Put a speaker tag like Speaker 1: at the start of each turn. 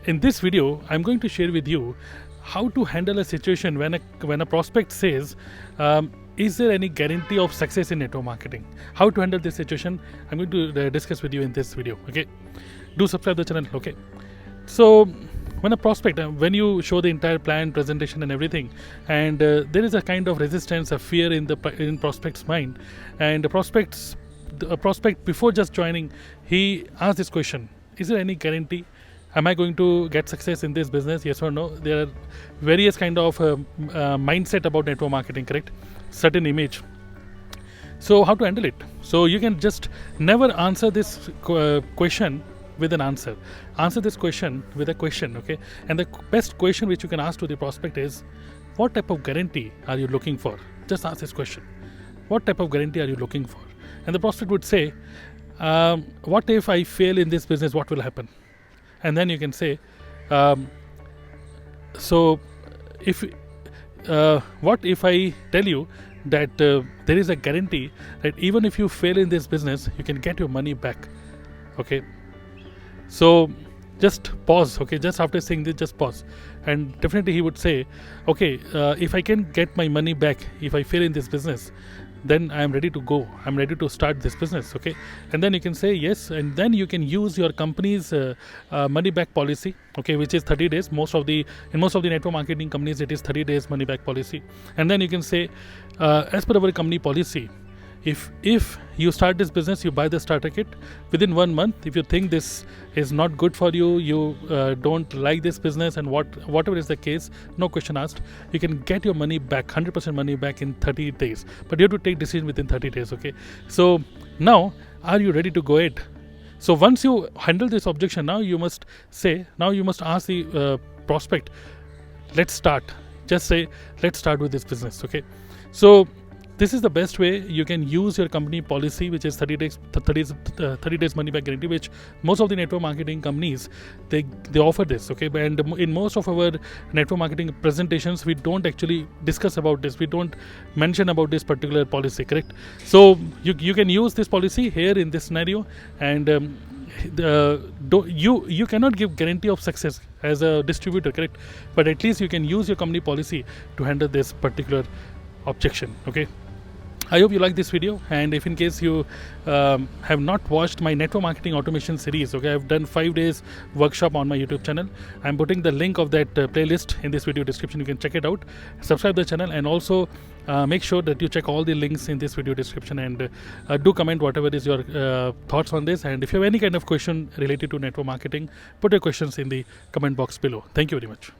Speaker 1: In this video, I'm going to share with you how to handle a situation when a prospect says, is there any guarantee of success in network marketing? How to handle this situation, I'm going to discuss with you in this video. Okay, do subscribe the channel. Okay, so when a prospect, when you show the entire plan, presentation and everything, and there is a kind of resistance, a fear in prospect's mind, and a prospect before just joining, he asks this question: is there any guarantee? Am I going to get success in this business? Yes or no? There are various kind of mindset about network marketing, correct? Certain image. So how to handle it? So you can just never answer this question with an answer. Answer this question with a question, okay? And the best question which you can ask to the prospect is, what type of guarantee are you looking for? Just ask this question. What type of guarantee are you looking for? And the prospect would say, what if I fail in this business? What will happen? And then you can say, so if what if I tell you that there is a guarantee that even if you fail in this business, you can get your money back. Okay, so just pause. Okay, just after saying this, just pause, and definitely he would say, okay, if I can get my money back if I fail in this business, then I am ready to go. I'm ready to start this business. Okay, and then you can say yes, and then you can use your company's money back policy. Okay, which is 30 days. In most of the network marketing companies, it is 30 days money back policy. And then you can say, as per our company policy, if you start this business, you buy the starter kit within 1 month. If you think this is not good for you, you don't like this business, and whatever is the case, no question asked, you can get your money back, 100% money back in 30 days. But you have to take decision within 30 days. Okay, so now are you ready to go ahead? So once you handle this objection, now you must ask the prospect, let's start. Just say, let's start with this business. Okay, so this is the best way you can use your company policy, which is 30 days money back guarantee, which most of the network marketing companies, they offer this. Okay, and in most of our network marketing presentations, we don't actually discuss about this. We don't mention about this particular policy, correct? So you can use this policy here in this scenario, and you cannot give guarantee of success as a distributor, correct? But at least you can use your company policy to handle this particular objection. Okay, I hope you like this video, and if in case you have not watched my network marketing automation series, okay, I've done 5 days workshop on my YouTube channel. I'm putting the link of that playlist in this video description. You can check it out, subscribe the channel, and also make sure that you check all the links in this video description, and do comment whatever is your thoughts on this. And if you have any kind of question related to network marketing, put your questions in the comment box below. Thank you very much.